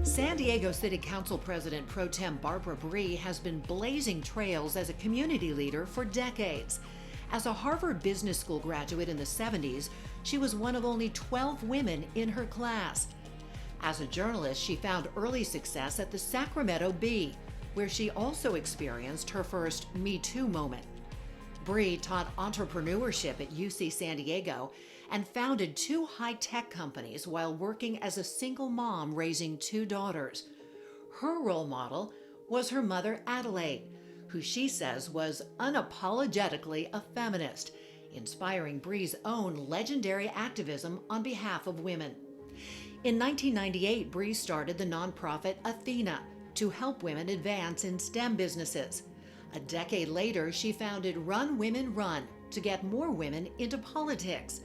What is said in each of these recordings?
San Diego City Council President Pro Tem Barbara Bree has been blazing trails as a community leader for decades. As a Harvard Business School graduate in the 70s, she was one of only 12 women in her class. As a journalist, she found early success at the Sacramento Bee, where she also experienced her first Me Too moment. Bree taught entrepreneurship at UC San Diego and founded 2 high-tech companies while working as a single mom raising 2 daughters. Her role model was her mother Adelaide, who she says was unapologetically a feminist, inspiring Bree's own legendary activism on behalf of women. In 1998, Bree started the nonprofit Athena to help women advance in STEM businesses. A decade later, she founded Run Women Run to get more women into politics.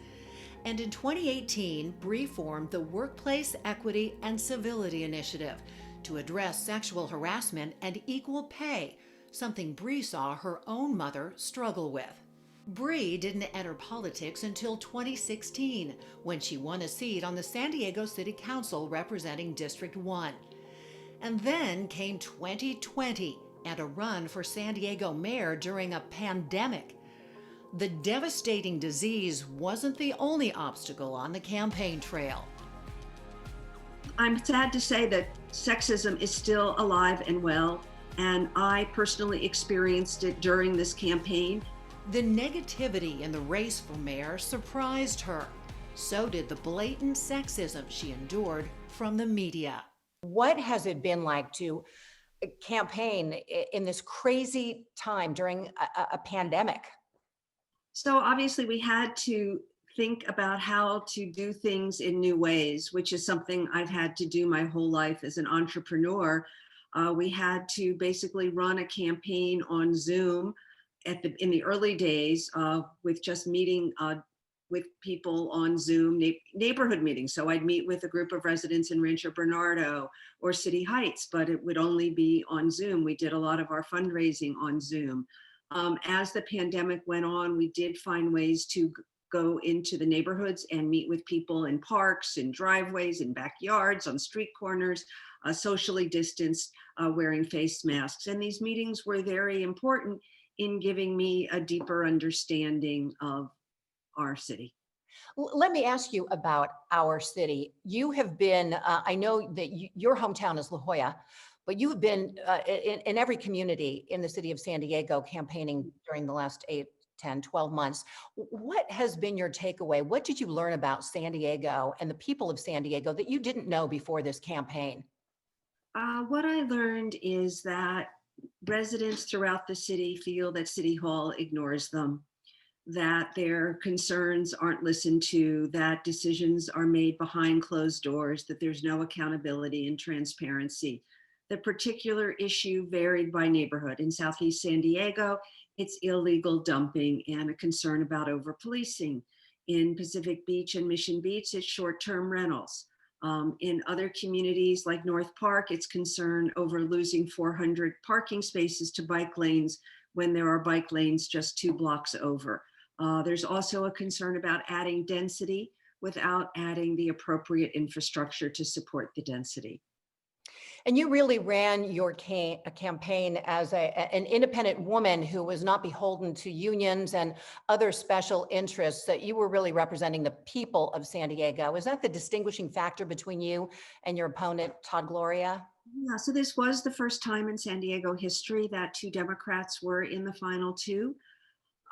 And in 2018, Bree formed the Workplace Equity and Civility Initiative to address sexual harassment and equal pay, something Bree saw her own mother struggle with. Bree didn't enter politics until 2016, when she won a seat on the San Diego City Council representing District 1. And then came 2020 and a run for San Diego mayor during a pandemic. The devastating disease wasn't the only obstacle on the campaign trail. I'm sad to say that sexism is still alive and well, and I personally experienced it during this campaign. The negativity in the race for mayor surprised her. So did the blatant sexism she endured from the media. What has it been like to campaign in this crazy time during a pandemic? So obviously we had to think about how to do things in new ways, which is something I've had to do my whole life as an entrepreneur. We had to basically run a campaign on Zoom in the early days with just meeting with people on Zoom, neighborhood meetings. So I'd meet with a group of residents in Rancho Bernardo or City Heights, but it would only be on Zoom. We did a lot of our fundraising on Zoom. As the pandemic went on, we did find ways to go into the neighborhoods and meet with people in parks, in driveways, in backyards, on street corners, socially distanced, wearing face masks. And these meetings were very important in giving me a deeper understanding of our city. Let me ask you about our city. You have been, I know that your hometown is La Jolla, but you have been in every community in the city of San Diego campaigning during the last 8, 10, 12 months. What has been your takeaway? What did you learn about San Diego and the people of San Diego that you didn't know before this campaign? What I learned is that residents throughout the city feel that City Hall ignores them, that their concerns aren't listened to, that decisions are made behind closed doors, that there's no accountability and transparency. The particular issue varied by neighborhood. In Southeast San Diego, it's illegal dumping and a concern about over-policing. In Pacific Beach and Mission Beach, it's short-term rentals. In other communities like North Park, it's concern over losing 400 parking spaces to bike lanes when there are bike lanes just 2 blocks over. There's also a concern about adding density without adding the appropriate infrastructure to support the density. And you really ran your campaign as an independent woman who was not beholden to unions and other special interests, that you were really representing the people of San Diego. Is that the distinguishing factor between you and your opponent, Todd Gloria? Yeah, so this was the first time in San Diego history that 2 Democrats were in the final 2.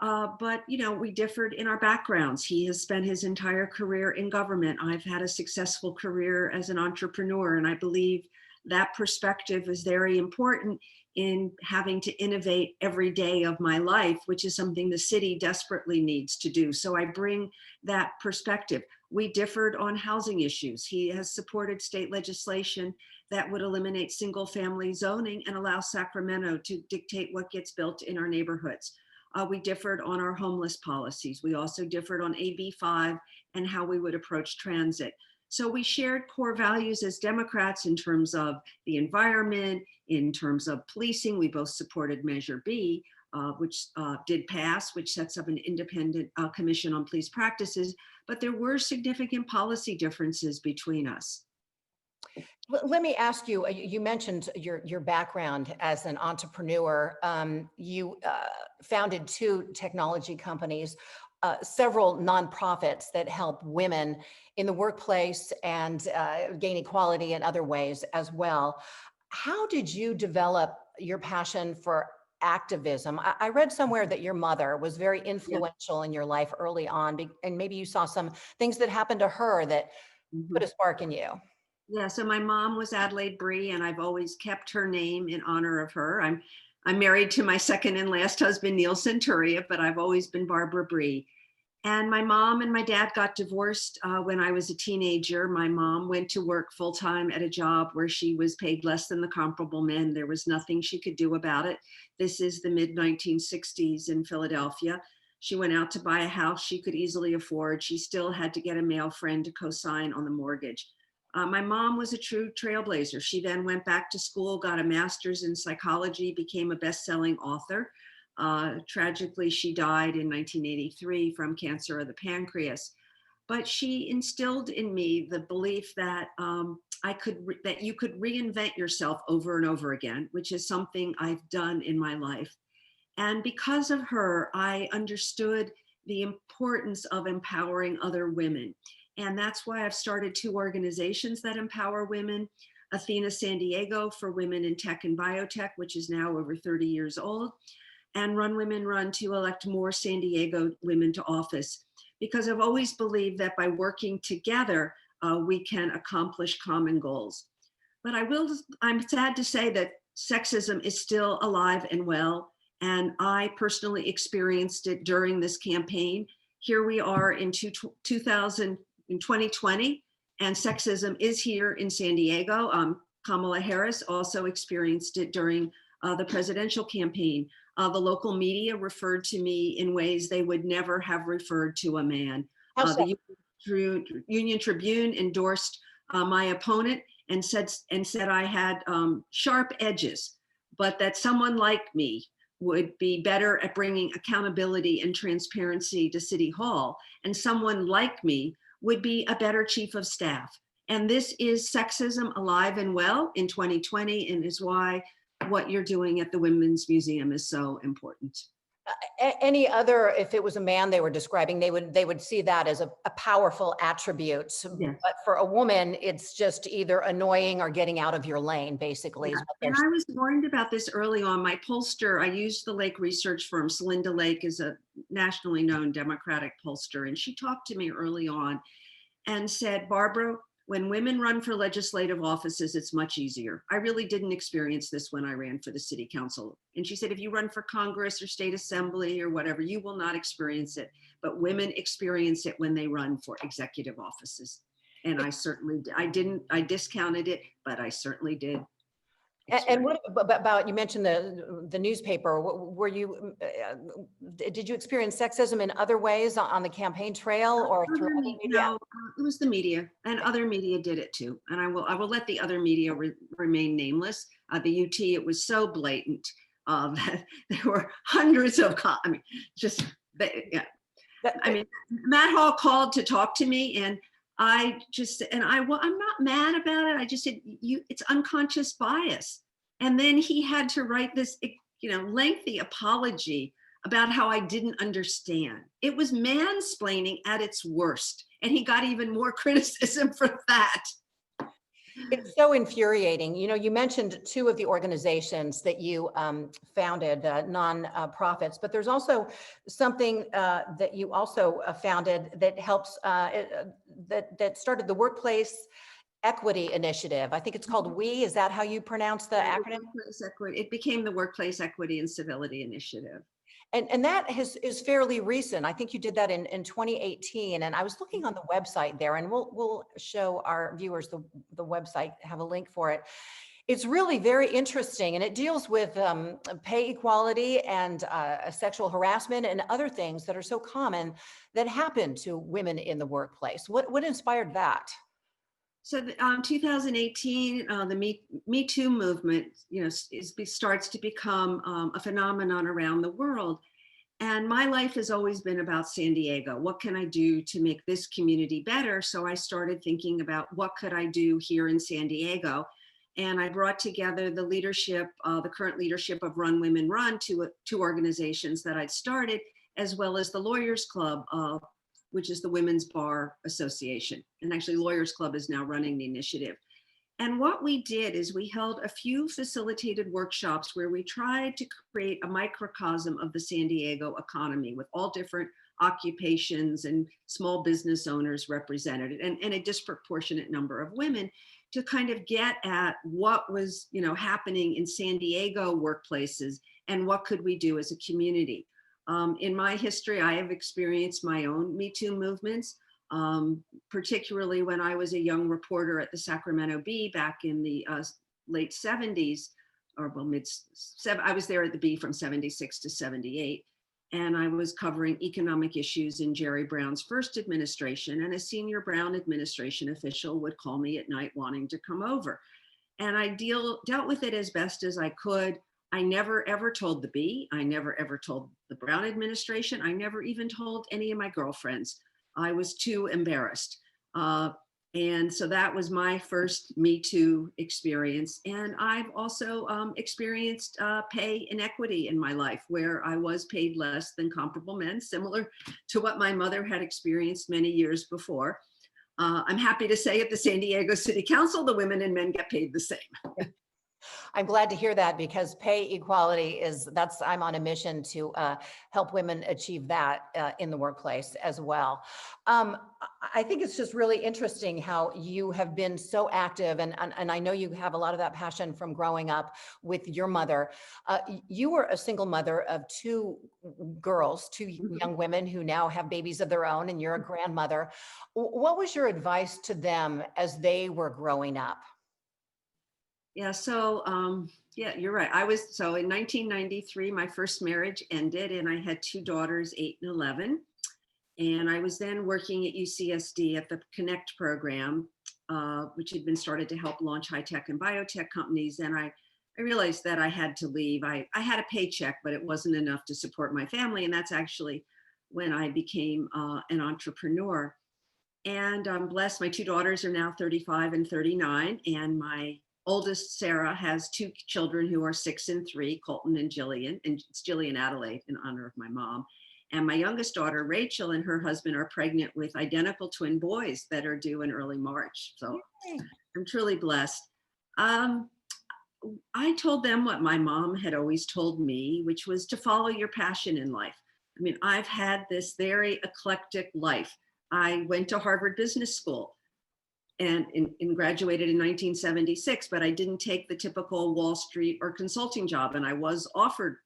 But, you know, we differed in our backgrounds. He has spent his entire career in government. I've had a successful career as an entrepreneur, and I believe that perspective is very important in having to innovate every day of my life, which is something the city desperately needs to do. So I bring that perspective. We differed on housing issues. He has supported state legislation that would eliminate single-family zoning and allow Sacramento to dictate what gets built in our neighborhoods. We differed on our homeless policies. We also differed on AB 5 and how we would approach transit. So we shared core values as Democrats in terms of the environment, in terms of policing. We both supported Measure B, which did pass, which sets up an independent commission on police practices. But there were significant policy differences between us. Let me ask you, you mentioned your background as an entrepreneur. You founded two technology companies, several nonprofits that help women in the workplace and gain equality in other ways as well. How did you develop your passion for activism? I read somewhere that your mother was very Yeah. influential in your life early on, and maybe you saw some things that happened to her that put Mhm. a spark in you. Yeah, so my mom was Adelaide Bree, and I've always kept her name in honor of her. I'm married to my second and last husband, Neil Centuria, but I've always been Barbara Bree. And my mom and my dad got divorced when I was a teenager. My mom went to work full time at a job where she was paid less than the comparable men. There was nothing she could do about it. This is the mid 1960s in Philadelphia. She went out to buy a house she could easily afford. She still had to get a male friend to co-sign on the mortgage. My mom was a true trailblazer. She then went back to school, got a master's in psychology, became a best-selling author. Tragically, she died in 1983 from cancer of the pancreas. But she instilled in me the belief that that you could reinvent yourself over and over again, which is something I've done in my life. And because of her, I understood the importance of empowering other women. And that's why I've started two organizations that empower women. Athena San Diego for women in tech and biotech, which is now over 30 years old, and Run Women Run to elect more San Diego women to office. Because I've always believed that by working together, we can accomplish common goals. But I'm sad to say that sexism is still alive and well. And I personally experienced it during this campaign. Here we are in 2020, and sexism is here in San Diego. Kamala Harris also experienced it during the presidential campaign. The local media referred to me in ways they would never have referred to a man. How so? The Union Tribune endorsed my opponent and said I had sharp edges, but that someone like me would be better at bringing accountability and transparency to City Hall, and someone like me would be a better chief of staff. And this is sexism alive and well in 2020, and is why what you're doing at the Women's Museum is so important. Any other, if it was a man they were describing, they would see that as a powerful attribute. Yes. But for a woman, it's just either annoying or getting out of your lane, basically, Yeah. is what And they're. I was warned about this early on. My pollster, I used the Lake research firm. Celinda Lake is a nationally known Democratic pollster, and she talked to me early on and said, Barbara, when women run for legislative offices, it's much easier. I really didn't experience this when I ran for the city council. And she said, if you run for Congress or state assembly or whatever, you will not experience it. But women experience it when they run for executive offices. And I certainly, I discounted it, but I certainly did. And what about, you mentioned the newspaper, were you, did you experience sexism in other ways on the campaign trail or through other media? No, it was the media, and other media did it too. And I will let the other media remain nameless. The UT, it was so blatant that there were hundreds of, I mean, just, yeah. I mean, Matt Hall called to talk to me, and well, I'm not mad about it. I just said, it's unconscious bias. And then he had to write this, lengthy apology about how I didn't understand. It was mansplaining at its worst. And he got even more criticism for that. It's so infuriating. You mentioned two of the organizations that you founded, non-profits, but there's also something that you also founded that helps, that started the Workplace Equity Initiative. I think it's called WE. Is that how you pronounce the acronym? It became the Workplace Equity and Civility Initiative. And that is fairly recent. I think you did that in 2018. And I was looking on the website there, and we'll show our viewers the website, have a link for it. It's really very interesting, and it deals with pay equality and sexual harassment and other things that are so common that happen to women in the workplace. What inspired that? So 2018, the Me Too movement, starts to become a phenomenon around the world. And my life has always been about San Diego. What can I do to make this community better? So I started thinking about what could I do here in San Diego. And I brought together the leadership, the current leadership of Run Women Run, two organizations that I'd started, as well as the Lawyers Club, which is the Women's Bar Association. And actually Lawyers Club is now running the initiative. And what we did is we held a few facilitated workshops where we tried to create a microcosm of the San Diego economy with all different occupations and small business owners represented, and a disproportionate number of women, to kind of get at what was, happening in San Diego workplaces and what could we do as a community. In my history, I have experienced my own Me Too movements. Particularly when I was a young reporter at the Sacramento Bee back in the late 70s, or well, I was there at the Bee from 76 to 78. And I was covering economic issues in Jerry Brown's first administration. And a senior Brown administration official would call me at night wanting to come over. And I dealt with it as best as I could. I never ever told the Bee. I never ever told the Brown administration. I never even told any of my girlfriends. I was too embarrassed. And so that was my first Me Too experience. And I've also experienced pay inequity in my life, where I was paid less than comparable men, similar to what my mother had experienced many years before. I'm happy to say at the San Diego City Council, the women and men get paid the same. I'm glad to hear that, because pay equality I'm on a mission to help women achieve that in the workplace as well. I think it's just really interesting how you have been so active, and I know you have a lot of that passion from growing up with your mother. You were a single mother of two girls, two young women who now have babies of their own, and you're a grandmother. What was your advice to them as they were growing up? Yeah, so you're right. So in 1993, my first marriage ended, and I had two daughters, 8 and 11. And I was then working at UCSD at the Connect program, which had been started to help launch high tech and biotech companies. And I realized that I had to leave. I had a paycheck, but it wasn't enough to support my family. And that's actually when I became an entrepreneur. And I'm blessed. My two daughters are now 35 and 39, and my oldest, Sarah, has two children who are 6 and 3, Colton and Jillian, and it's Jillian Adelaide in honor of my mom. And my youngest daughter, Rachel, and her husband are pregnant with identical twin boys that are due in early March. So I'm truly blessed. I told them what my mom had always told me, which was to follow your passion in life. I mean, I've had this very eclectic life. I went to Harvard Business School and graduated in 1976, but I didn't take the typical Wall Street or consulting job. And I was offered,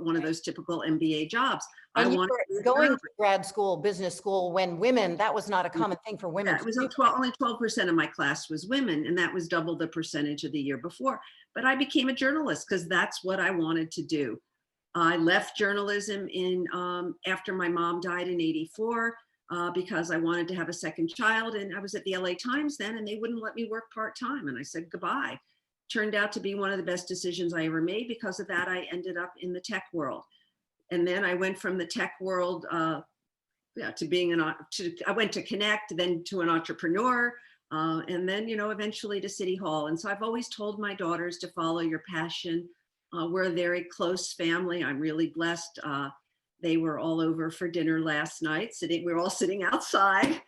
one of those typical MBA jobs. And you were going to grad school, business school, when women, that was not a common thing for women. Yeah, it was only 12% of my class was women, and that was double the percentage of the year before. But I became a journalist because that's what I wanted to do. I left journalism after my mom died in '84. Because I wanted to have a second child, and I was at the LA Times then, and they wouldn't let me work part-time, and I said goodbye. Turned out to be one of the best decisions I ever made. Because of that, I ended up in the tech world, and then I went from the tech world to being I went to Connect, then to an entrepreneur, and then eventually to City Hall. And so I've always told my daughters to follow your passion. We're a very close family. I'm really blessed. They were all over for dinner last night. We were all sitting outside,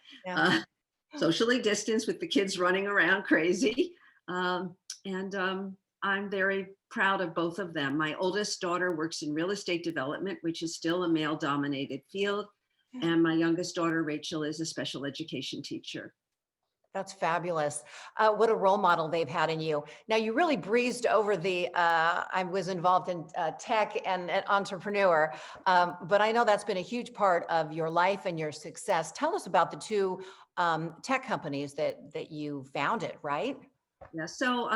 socially distanced, with the kids running around crazy. I'm very proud of both of them. My oldest daughter works in real estate development, which is still a male-dominated field. And my youngest daughter, Rachel, is a special education teacher. That's fabulous. What a role model they've had in you. Now, you really breezed over I was involved in tech and an entrepreneur, but I know that's been a huge part of your life and your success. Tell us about the two tech companies that you founded, right? Yeah, so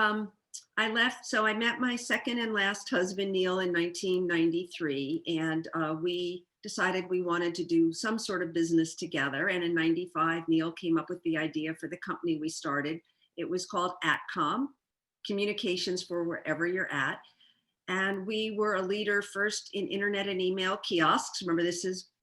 I left. So I met my second and last husband, Neil, in 1993, and we decided we wanted to do some sort of business together. And in '95, Neil came up with the idea for the company we started. It was called AtCom, Communications for Wherever You're At. And we were a leader first in internet and email kiosks. Remember,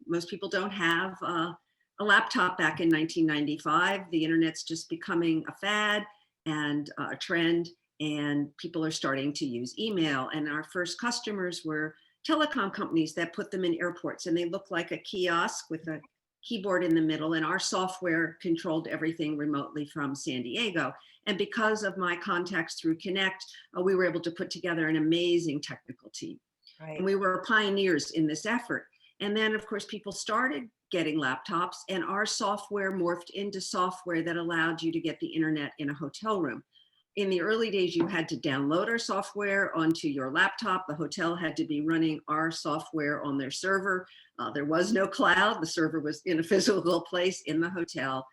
most people don't have a laptop back in 1995. The internet's just becoming a fad and a trend, and people are starting to use email. And our first customers were telecom companies that put them in airports, and they look like a kiosk with a keyboard in the middle, and our software controlled everything remotely from San Diego. And because of my contacts through Connect, we were able to put together an amazing technical team. Right. And we were pioneers in this effort. And then, of course, people started getting laptops, and our software morphed into software that allowed you to get the internet in a hotel room. In the early days, you had to download our software onto your laptop. The hotel had to be running our software on their server. There was no cloud. The server was in a physical place in the hotel.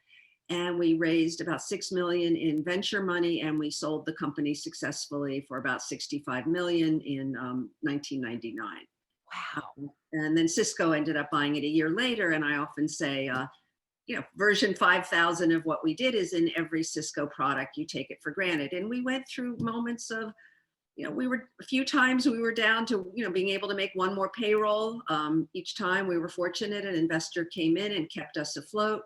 And we raised about 6 million in venture money, and we sold the company successfully for about 65 million in 1999. Wow. And then Cisco ended up buying it a year later. And I often say, version 5,000 of what we did is in every Cisco product. You take it for granted. And we went through moments of, a few times we were down to, being able to make one more payroll. Each time we were fortunate, an investor came in and kept us afloat.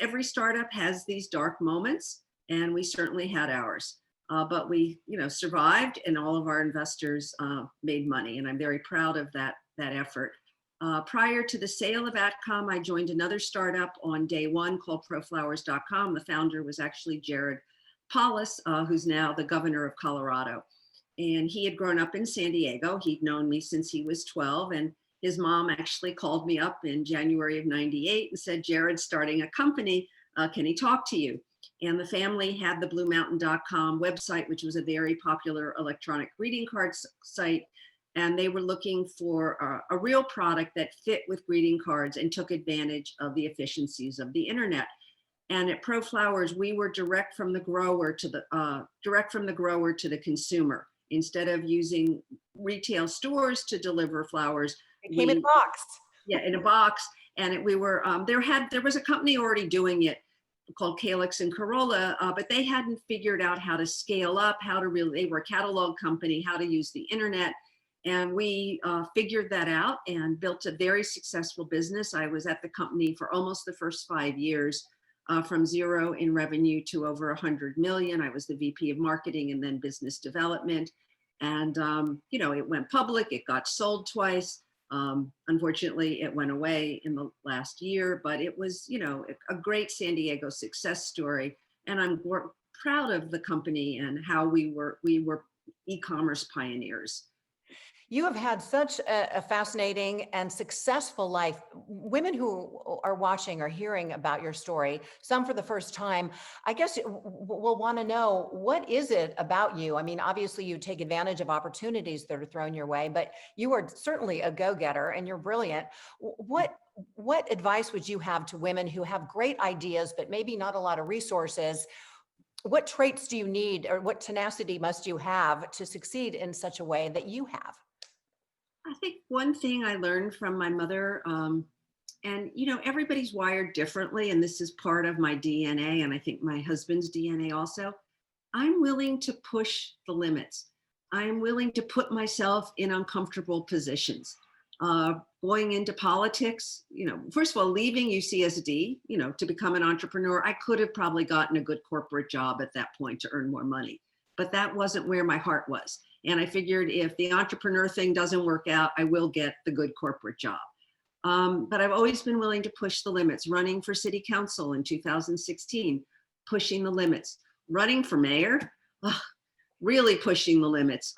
Every startup has these dark moments, and we certainly had ours. But we, survived, and all of our investors made money. And I'm very proud of that effort. Prior to the sale of Atcom, I joined another startup on day one called proflowers.com. The founder was actually Jared Polis, who's now the governor of Colorado. And he had grown up in San Diego. He'd known me since he was 12. And his mom actually called me up in January of 98 and said, Jared's starting a company. Can he talk to you? And the family had the bluemountain.com website, which was a very popular electronic greeting card site. And they were looking for a real product that fit with greeting cards and took advantage of the efficiencies of the internet. And at ProFlowers, we were direct from the grower to the consumer. Instead of using retail stores to deliver flowers, It came in a box. Yeah, in a box. And we were there was a company already doing it called Calyx and Corolla, but they hadn't figured out how to scale up, they were a catalog company, how to use the internet. And we figured that out and built a very successful business. I was at the company for almost the first 5 years, from zero in revenue to over 100 million. I was the VP of marketing and then business development. And, it went public, it got sold twice. Unfortunately, it went away in the last year, but it was, a great San Diego success story. And I'm proud of the company and how we were e-commerce pioneers. You have had such a fascinating and successful life. Women who are watching or hearing about your story, some for the first time, I guess will want to know, what is it about you? I mean, obviously you take advantage of opportunities that are thrown your way, but you are certainly a go-getter and you're brilliant. What advice would you have to women who have great ideas, but maybe not a lot of resources? What traits do you need, or what tenacity must you have to succeed in such a way that you have? I think one thing I learned from my mother, and everybody's wired differently, and this is part of my DNA, and I think my husband's DNA also. I'm willing to push the limits. I'm willing to put myself in uncomfortable positions. Going into politics, first of all, leaving UCSD, to become an entrepreneur, I could have probably gotten a good corporate job at that point to earn more money, but that wasn't where my heart was. And I figured if the entrepreneur thing doesn't work out, I will get the good corporate job. But I've always been willing to push the limits. Running for city council in 2016, pushing the limits. Running for mayor, really pushing the limits.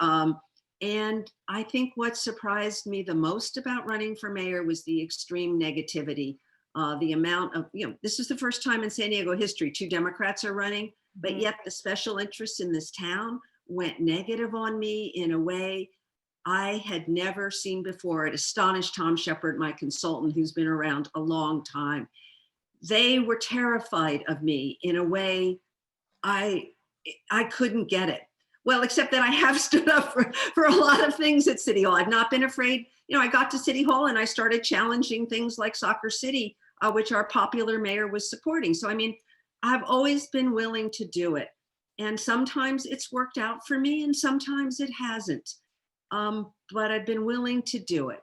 And I think what surprised me the most about running for mayor was the extreme negativity. The amount of, this is the first time in San Diego history 2 Democrats are running, but yet the special interests in this town went negative on me in a way I had never seen before. It astonished Tom Shepard, my consultant, who's been around a long time. They were terrified of me in a way I couldn't get it. Well, except that I have stood up for a lot of things at City Hall. I've not been afraid. I got to City Hall and I started challenging things like Soccer City, which our popular mayor was supporting. So, I've always been willing to do it. And sometimes it's worked out for me and sometimes it hasn't. But I've been willing to do it.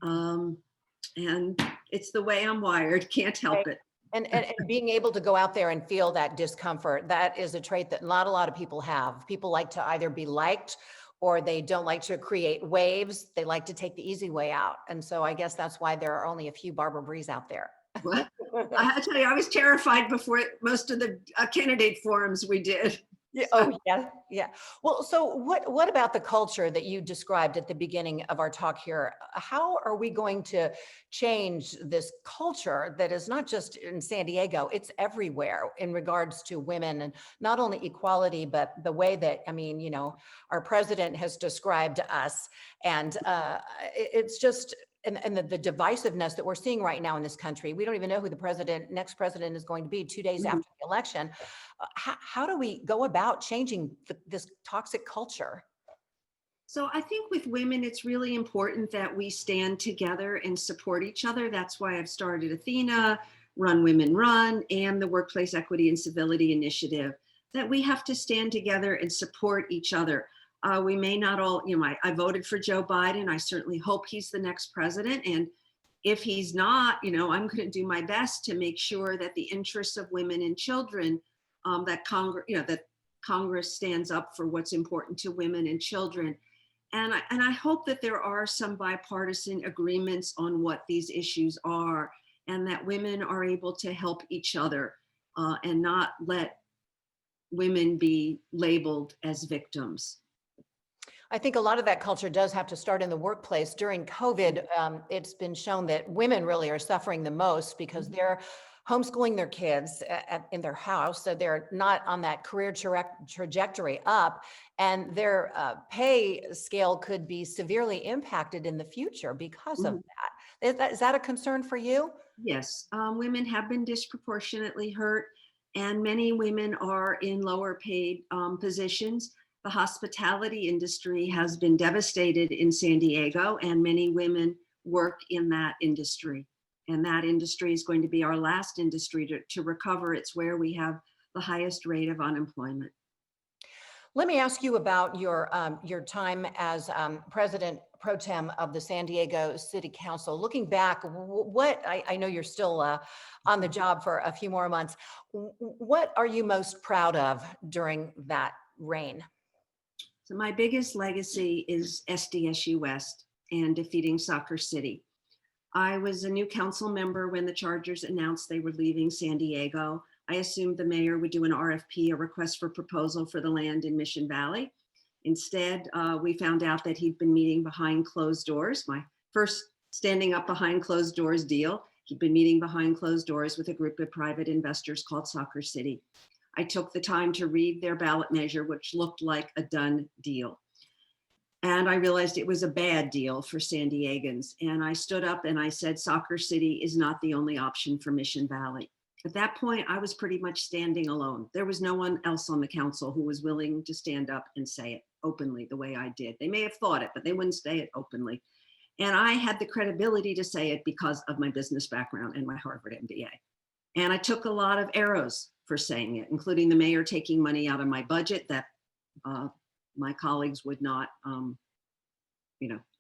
And it's the way I'm wired, can't help it. And being able to go out there and feel that discomfort, that is a trait that not a lot of people have. People like to either be liked or they don't like to create waves. They like to take the easy way out. And so I guess that's why there are only a few Barbara Brees out there. What? I have to tell you, I was terrified before most of the candidate forums we did. Yeah. Oh, yeah. Yeah. Well, so what about the culture that you described at the beginning of our talk here? How are we going to change this culture that is not just in San Diego, it's everywhere in regards to women, and not only equality, but the way that, I mean, you know, our president has described us, and it's just, and the divisiveness that we're seeing right now in this country. We don't even know who the next president is going to be 2 days after the election. How do we go about changing this toxic culture? So I think with women, it's really important that we stand together and support each other. That's why I've started Athena, Run Women Run, and the Workplace Equity and Civility Initiative, that we have to stand together and support each other. We may not all, you know, I voted for Joe Biden. I certainly hope he's the next president. And if he's not, you know, I'm going to do my best to make sure that the interests of women and children, that Congress stands up for what's important to women and children. And I hope that there are some bipartisan agreements on what these issues are, and that women are able to help each other and not let women be labeled as victims. I think a lot of that culture does have to start in the workplace. During COVID, it's been shown that women really are suffering the most because they're homeschooling their kids in their house. So they're not on that career trajectory up, and their pay scale could be severely impacted in the future because of that. Is that a concern for you? Yes, women have been disproportionately hurt, and many women are in lower paid positions. The hospitality industry has been devastated in San Diego, and many women work in that industry. And that industry is going to be our last industry to recover. It's where we have the highest rate of unemployment. Let me ask you about your time as President Pro Tem of the San Diego City Council. Looking back, what I know you're still on the job for a few more months. What are you most proud of during that reign? So my biggest legacy is SDSU West and defeating Soccer City. I was a new council member when the Chargers announced they were leaving San Diego. I assumed the mayor would do an RFP, a request for proposal, for the land in Mission Valley. Instead, we found out that he'd been meeting behind closed doors. My first standing up behind closed doors deal. He'd been meeting behind closed doors with a group of private investors called Soccer City. I took the time to read their ballot measure, which looked like a done deal. And I realized it was a bad deal for San Diegans. And I stood up and I said, Soccer City is not the only option for Mission Valley. At that point, I was pretty much standing alone. There was no one else on the council who was willing to stand up and say it openly the way I did. They may have thought it, but they wouldn't say it openly. And I had the credibility to say it because of my business background and my Harvard MBA. And I took a lot of arrows for saying it, including the mayor taking money out of my budget that my colleagues would not,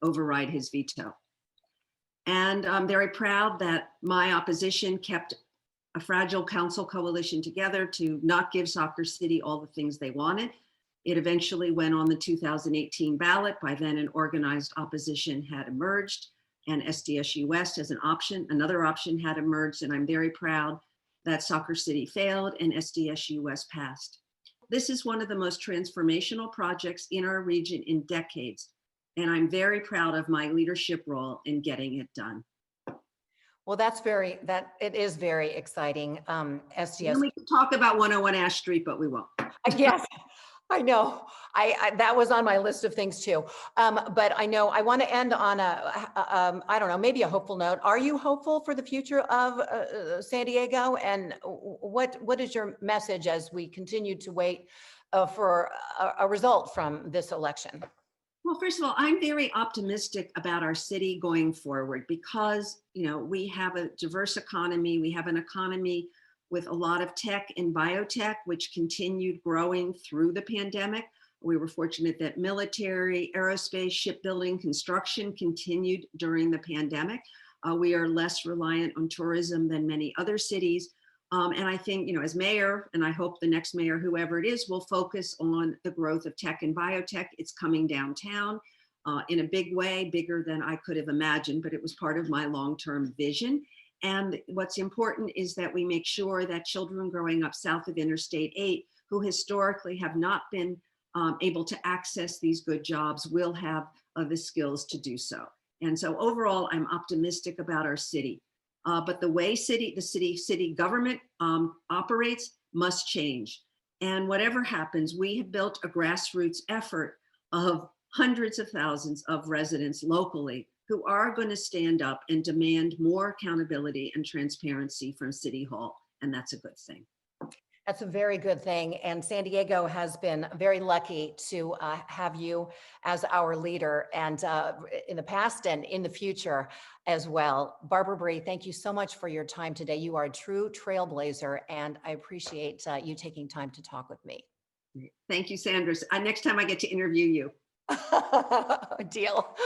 override his veto. And I'm very proud that my opposition kept a fragile council coalition together to not give Soccer City all the things they wanted. It eventually went on the 2018 ballot. By then, an organized opposition had emerged, and SDSU West as another option had emerged. And I'm very proud that Soccer City failed and SDSU West passed. This is one of the most transformational projects in our region in decades. And I'm very proud of my leadership role in getting it done. Well, it is very exciting. SDS. And we can talk about 101 Ash Street, but we won't. Yes, I know. I that was on my list of things too. But I know I want to end on I don't know, maybe a hopeful note. Are you hopeful for the future of San Diego? And what is your message as we continue to wait for a result from this election? Well, first of all, I'm very optimistic about our city going forward because, we have a diverse economy. We have an economy with a lot of tech and biotech, which continued growing through the pandemic. We were fortunate that military, aerospace, shipbuilding, construction continued during the pandemic. We are less reliant on tourism than many other cities. And I think, as mayor, and I hope the next mayor, whoever it is, will focus on the growth of tech and biotech. It's coming downtown in a big way, bigger than I could have imagined, but it was part of my long-term vision. And what's important is that we make sure that children growing up south of Interstate 8, who historically have not been able to access these good jobs, will have the skills to do so. And so overall, I'm optimistic about our city. But the way the city government operates must change. And whatever happens, we have built a grassroots effort of hundreds of thousands of residents locally who are going to stand up and demand more accountability and transparency from City Hall. And that's a good thing. That's a very good thing. And San Diego has been very lucky to have you as our leader, and in the past and in the future as well. Barbara Bry, thank you so much for your time today. You are a true trailblazer, and I appreciate you taking time to talk with me. Thank you, Sandra. Next time I get to interview you. Deal.